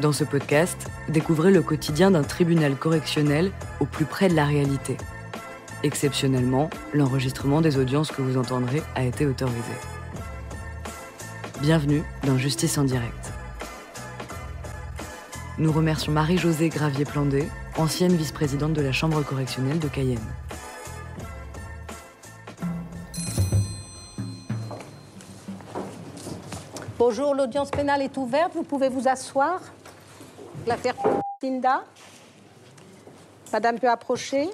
Dans ce podcast, découvrez le quotidien d'un tribunal correctionnel au plus près de la réalité. Exceptionnellement, l'enregistrement des audiences que vous entendrez a été autorisé. Bienvenue dans Justice en direct. Nous remercions Marie-Josée Gravier-Plandé, ancienne vice-présidente de la Chambre correctionnelle de Cayenne. Bonjour, l'audience pénale est ouverte, vous pouvez vous asseoir. L'affaire Linda. Madame peut approcher.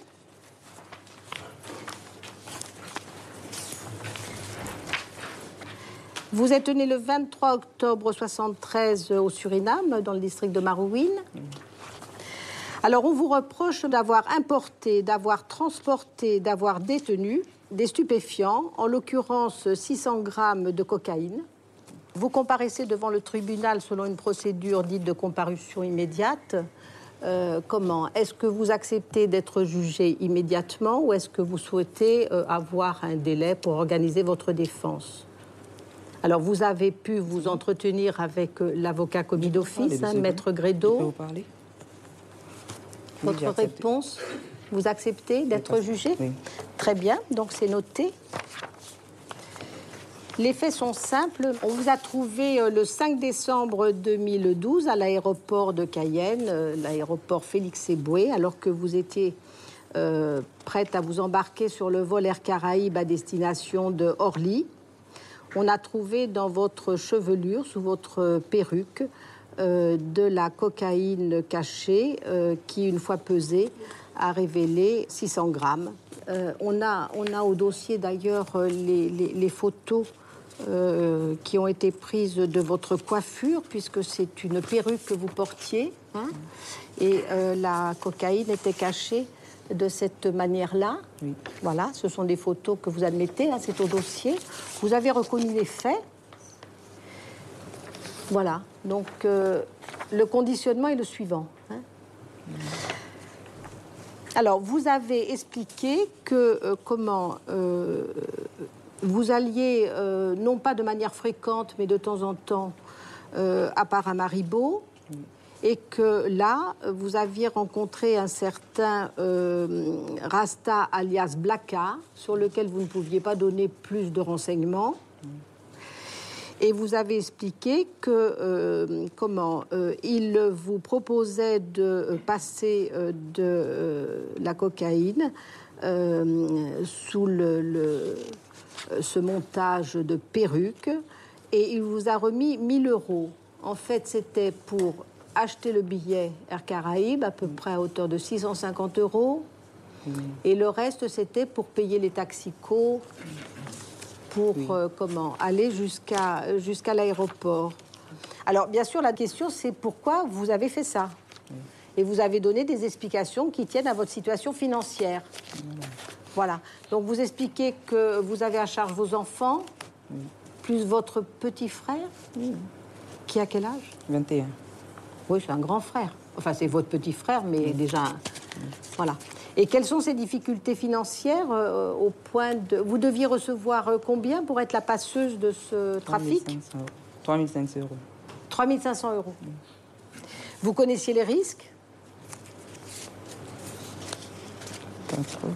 Vous êtes né le 23 octobre 1973 au Suriname, dans le district de Marouine. Alors, on vous reproche d'avoir importé, d'avoir transporté, d'avoir détenu des stupéfiants, en l'occurrence 600 grammes de cocaïne. Vous comparaissez devant le tribunal selon une procédure dite de comparution immédiate. Comment? Est-ce que vous acceptez d'être jugé immédiatement ou est-ce que vous souhaitez avoir un délai pour organiser votre défense? Alors, vous avez pu vous entretenir avec l'avocat commis d'office, Maître Grédo. Je peux vous parler? Votre réponse, vous acceptez d'être jugé? Oui. Très bien, donc c'est noté. Les faits sont simples. On vous a trouvé le 5 décembre 2012 à l'aéroport de Cayenne, l'aéroport Félix-Éboué, alors que vous étiez prête à vous embarquer sur le vol Air Caraïbes à destination de Orly. On a trouvé dans votre chevelure, sous votre perruque, de la cocaïne cachée qui, une fois pesée, a révélé 600 grammes. On a au dossier d'ailleurs les photos qui ont été prises de votre coiffure, puisque c'est une perruque que vous portiez, hein, et la cocaïne était cachée de cette manière-là. Oui. Voilà, ce sont des photos que vous admettez, hein, c'est au dossier. Vous avez reconnu les faits. Voilà, donc le conditionnement est le suivant. Hein. Alors, vous avez expliqué que vous alliez, non pas de manière fréquente, mais de temps en temps, à Paramaribo, et que là, vous aviez rencontré un certain Rasta alias Blacka, sur lequel vous ne pouviez pas donner plus de renseignements. Et vous avez expliqué que il vous proposait de passer de la cocaïne sous ce montage de perruque, et il vous a remis 1 000 €. En fait, c'était pour acheter le billet Air Caraïbes, à peu près à hauteur de 650 €, et le reste, c'était pour payer les taxicos, pour aller jusqu'à l'aéroport. Alors, bien sûr, la question, c'est pourquoi vous avez fait ça. Et vous avez donné des explications qui tiennent à votre situation financière. Voilà. Donc, vous expliquez que vous avez à charge vos enfants, plus votre petit frère, qui a quel âge? 21. Oui, c'est un grand frère. Enfin, c'est votre petit frère, mais déjà... Voilà. Et quelles sont ces difficultés financières au point de... Vous deviez recevoir combien pour être la passeuse de ce trafic? 3 500 €. 3 500 €. Vous connaissiez les risques? Pas trop.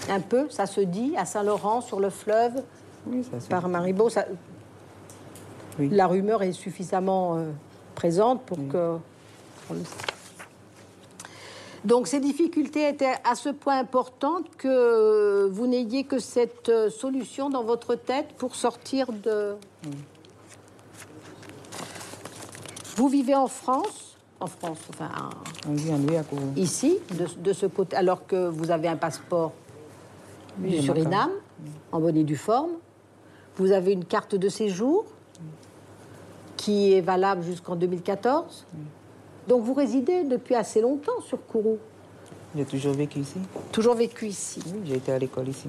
Un peu, ça se dit, à Saint-Laurent, sur le fleuve, Oui, ça se par dit. Maribo. Ça... Oui. La rumeur est suffisamment présente pour que... Donc, ces difficultés étaient à ce point importantes que vous n'ayez que cette solution dans votre tête pour sortir de... Vous vivez en France, enfin, On vit en Louis à Kourou. ici, de ce côté, alors que vous avez un passeport du Oui, Suriname, en bonne et due forme. Vous avez une carte de séjour qui est valable jusqu'en 2014. Donc, vous résidez depuis assez longtemps sur Kourou. J'ai toujours vécu ici. Toujours vécu ici. Oui, j'ai été à l'école ici.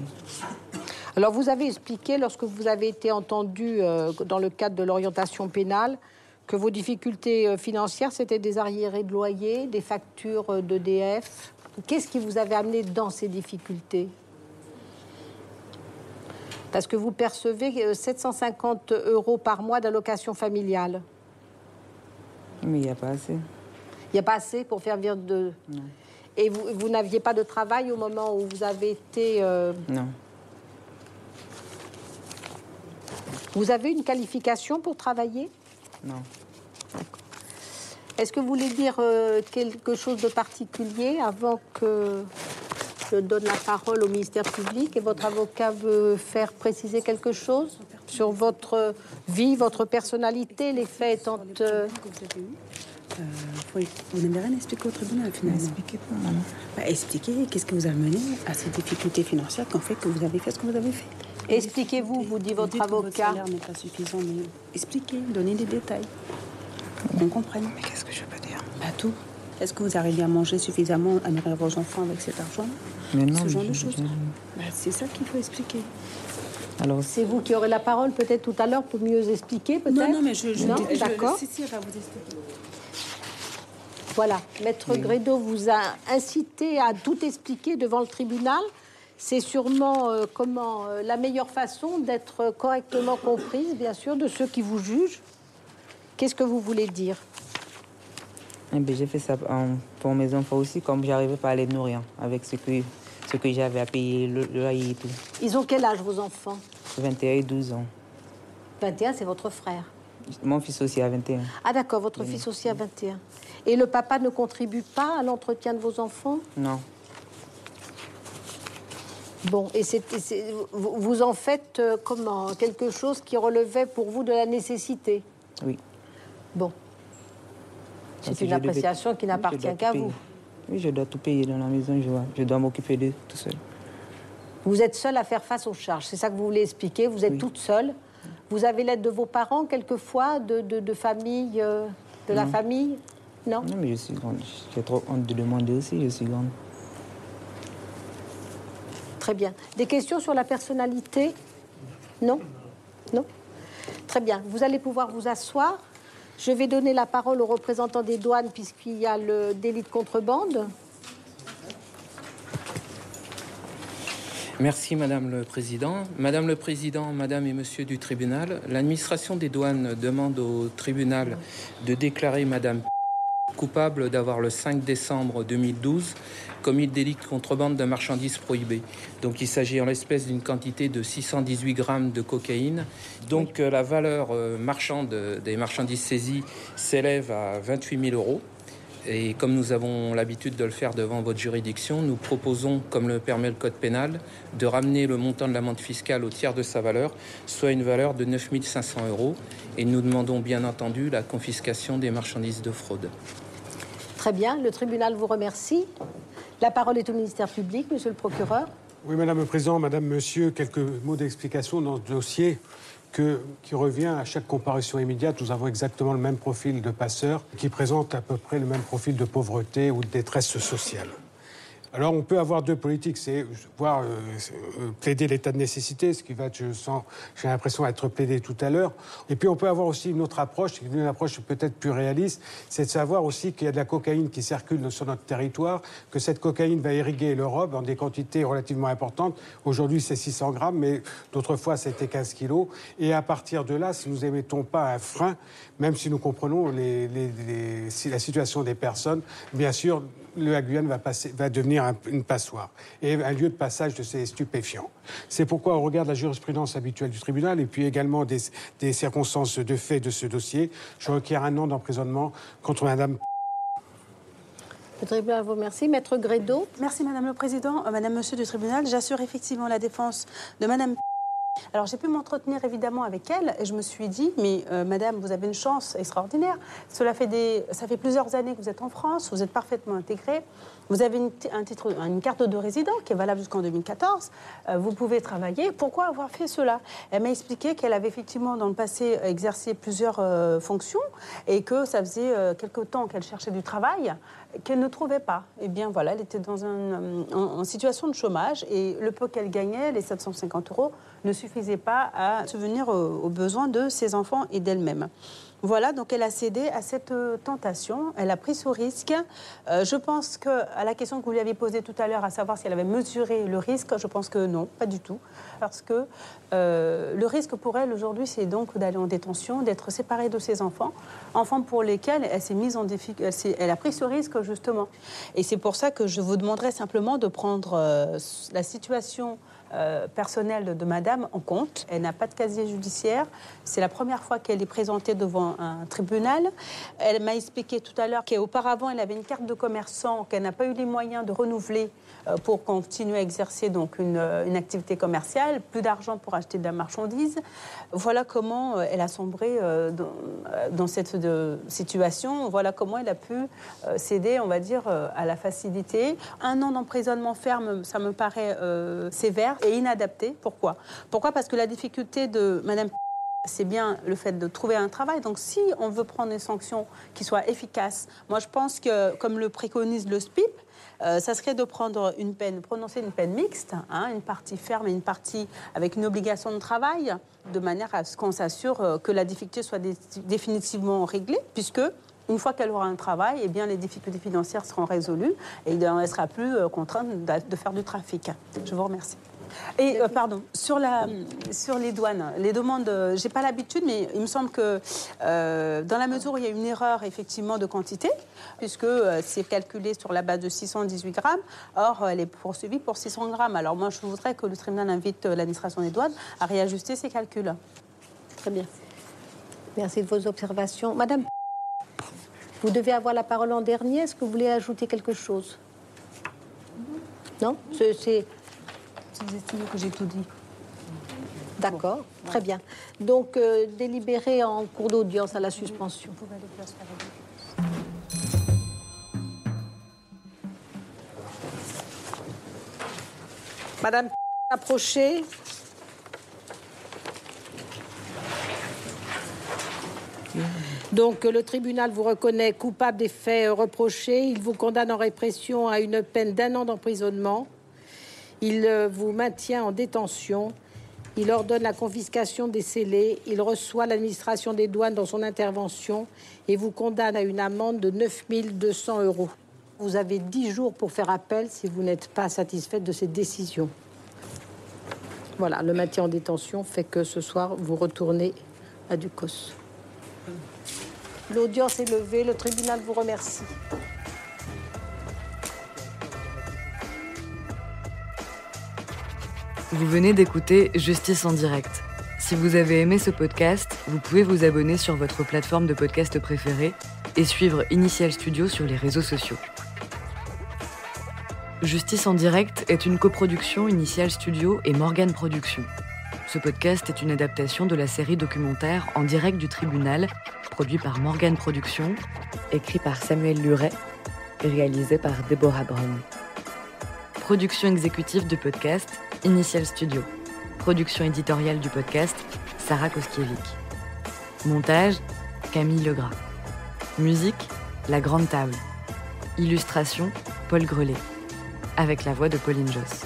Alors, vous avez expliqué, lorsque vous avez été entendu dans le cadre de l'orientation pénale, que vos difficultés financières, c'était des arriérés de loyer, des factures d'EDF. Qu'est-ce qui vous avait amené dans ces difficultés? Parce que vous percevez 750 € par mois d'allocation familiale. Mais il n'y a pas assez. Il n'y a pas assez pour faire vivre de... Non. Et vous n'aviez pas de travail au moment où vous avez été... Non. Vous avez une qualification pour travailler? Non. Est-ce que vous voulez dire quelque chose de particulier avant que je donne la parole au ministère public et votre avocat veut faire préciser quelque chose sur votre vie, votre personnalité, les faits étant... Vous n'avez rien expliqué au tribunal finalement. Expliquez pas, maman. Expliquez qu'est-ce qui vous a mené à ces difficultés financières qui ont fait que vous avez fait ce que vous avez fait. Expliquez-vous, vous dit votre avocat. Votre salaire n'est pas suffisant, mais expliquez, donnez des détails. Qu'on comprenne. Mais qu'est-ce que je peux dire? Pas tout. Est-ce que vous arrivez à manger suffisamment, à nourrir vos enfants avec cet argent? Mais non, Ce genre mais de choses. C'est ça qu'il faut expliquer. Alors, C'est vous qui aurez la parole peut-être tout à l'heure pour mieux expliquer, peut-être? Non, mais Non, d'accord. Si, elle va vous expliquer. Voilà, Maître Grédo vous a incité à tout expliquer devant le tribunal. C'est sûrement la meilleure façon d'être correctement comprise, bien sûr, de ceux qui vous jugent. Qu'est-ce que vous voulez dire? eh bien, j'ai fait ça pour mes enfants aussi, comme j'arrivais pas à les nourrir avec ce que j'avais à payer, le loyer et tout. Ils ont quel âge, vos enfants? 21 et 12 ans. 21, c'est votre frère. Mon fils aussi a 21. Ah d'accord, votre fils aussi a 21. Et le papa ne contribue pas à l'entretien de vos enfants? Non. Bon, et vous en faites comment? Quelque chose qui relevait pour vous de la nécessité? Oui. Bon. C'est Parce que une je devais- appréciation qui Oui, je n'appartient dois qu'à tout vous. payer. Oui, je dois tout payer dans la maison, je dois m'occuper d'eux tout seul. Vous êtes seule à faire face aux charges, c'est ça que vous voulez expliquer? Vous êtes Oui. toute seule? Vous avez l'aide de vos parents, quelquefois, de famille, de la famille? Non? Non, mais je suis grande. J'ai trop honte de demander aussi, je suis grande. Très bien. Des questions sur la personnalité? Non? Non? Très bien. Vous allez pouvoir vous asseoir. Je vais donner la parole au représentant des douanes puisqu'il y a le délit de contrebande. Merci Madame le Président. Madame le Président, Madame et Monsieur du tribunal, l'administration des douanes demande au tribunal de déclarer Madame coupable d'avoir le 5 décembre 2012 commis le délit de contrebande de marchandises prohibées. Donc il s'agit en l'espèce d'une quantité de 618 grammes de cocaïne. Donc la valeur marchande des marchandises saisies s'élève à 28 000 euros. Et comme nous avons l'habitude de le faire devant votre juridiction, nous proposons, comme le permet le Code pénal, de ramener le montant de l'amende fiscale au tiers de sa valeur, soit une valeur de 9 500 euros. Et nous demandons bien entendu la confiscation des marchandises de fraude. Très bien. Le tribunal vous remercie. La parole est au ministère public, Monsieur le procureur. Oui, Madame le Président, Madame, Monsieur, quelques mots d'explication dans ce dossier qui revient à chaque comparution immédiate. Nous avons exactement le même profil de passeur qui présente à peu près le même profil de pauvreté ou de détresse sociale. Alors, on peut avoir deux politiques, c'est plaider l'état de nécessité, ce qui va, j'ai l'impression, être plaidé tout à l'heure. Et puis, on peut avoir aussi une autre approche, une approche peut-être plus réaliste, c'est de savoir aussi qu'il y a de la cocaïne qui circule sur notre territoire, que cette cocaïne va irriguer l'Europe dans des quantités relativement importantes. Aujourd'hui, c'est 600 grammes, mais d'autres fois, c'était 15 kilos. Et à partir de là, si nous n'émettons pas un frein, même si nous comprenons la situation des personnes, bien sûr, la Guyane va devenir une passoire et un lieu de passage de ces stupéfiants. C'est pourquoi, au regard de la jurisprudence habituelle du tribunal et puis également des circonstances de fait de ce dossier, je requiers 1 an d'emprisonnement contre Madame. Le tribunal vous remercie. Maître Grédo. Merci Madame le Président, Madame, Monsieur du tribunal. J'assure effectivement la défense de Madame. Alors j'ai pu m'entretenir évidemment avec elle et je me suis dit, mais Madame, vous avez une chance extraordinaire. Ça fait plusieurs années que vous êtes en France, vous êtes parfaitement intégrée. Vous avez une carte de résident qui est valable jusqu'en 2014. Vous pouvez travailler. Pourquoi avoir fait cela? Elle m'a expliqué qu'elle avait effectivement dans le passé exercé plusieurs fonctions et que ça faisait quelque temps qu'elle cherchait du travail qu'elle ne trouvait pas. Eh bien voilà, elle était en situation de chômage et le peu qu'elle gagnait, les 750 euros, ne suffisait pas à subvenir aux besoins de ses enfants et d'elle-même. Voilà, donc elle a cédé à cette tentation, elle a pris ce risque. Je pense qu'à la question que vous lui avez posée tout à l'heure, à savoir si elle avait mesuré le risque, je pense que non, pas du tout. Parce que le risque pour elle aujourd'hui, c'est donc d'aller en détention, d'être séparée de ses enfants pour lesquels elle s'est mise en difficulté, elle a pris ce risque justement. Et c'est pour ça que je vous demanderais simplement de prendre la situation personnelle de madame en compte. Elle n'a pas de casier judiciaire. C'est la première fois qu'elle est présentée devant un tribunal. Elle m'a expliqué tout à l'heure qu'auparavant, elle avait une carte de commerçant qu'elle n'a pas eu les moyens de renouveler pour continuer à exercer donc une activité commerciale, plus d'argent pour acheter de la marchandise. Voilà comment elle a sombré dans cette situation. Voilà comment elle a pu céder, on va dire, à la facilité. 1 an d'emprisonnement ferme, ça me paraît sévère et inadapté. Pourquoi ? Parce que la difficulté de madame, c'est bien le fait de trouver un travail. Donc, si on veut prendre une sanction qui soit efficace, moi, je pense que, comme le préconise le SPIP, ça serait de prononcer une peine mixte, une partie ferme et une partie avec une obligation de travail, de manière à ce qu'on s'assure que la difficulté soit définitivement réglée, puisque une fois qu'elle aura un travail, eh bien, les difficultés financières seront résolues et elle ne sera plus contrainte de faire du trafic. Je vous remercie. Et sur les douanes, les demandes, j'ai pas l'habitude, mais il me semble que dans la mesure où il y a une erreur effectivement de quantité, puisque c'est calculé sur la base de 618 grammes, or elle est poursuivie pour 600 grammes. Alors moi, je voudrais que le tribunal invite l'administration des douanes à réajuster ses calculs. Très bien. Merci de vos observations. Madame, vous devez avoir la parole en dernier. Est-ce que vous voulez ajouter quelque chose ? Non ? Vous estimez que j'ai tout dit. D'accord, très bien. Donc, délibéré en cours d'audience à la suspension. Vous pouvez aller place faire la Madame, approchez. Donc, le tribunal vous reconnaît coupable des faits reprochés. Il vous condamne en répression à une peine d'1 an d'emprisonnement. Il vous maintient en détention. Il ordonne la confiscation des scellés. Il reçoit l'administration des douanes dans son intervention et vous condamne à une amende de 9 200 €. Vous avez 10 jours pour faire appel si vous n'êtes pas satisfaite de cette décision. Voilà, le maintien en détention fait que ce soir, vous retournez à Ducos. L'audience est levée. Le tribunal vous remercie. Vous venez d'écouter Justice en direct. Si vous avez aimé ce podcast, vous pouvez vous abonner sur votre plateforme de podcast préférée et suivre Initial Studio sur les réseaux sociaux. Justice en direct est une coproduction Initial Studio et Morgane Productions. Ce podcast est une adaptation de la série documentaire En direct du tribunal, produit par Morgane Productions, écrit par Samuel Luret et réalisé par Déborah Brown. Production exécutive du podcast, Initial Studio. Production éditoriale du podcast, Sarah Koskiewicz. Montage, Camille Legras. Musique, La Grande Table. Illustration, Paul Grelet. Avec la voix de Pauline Josse.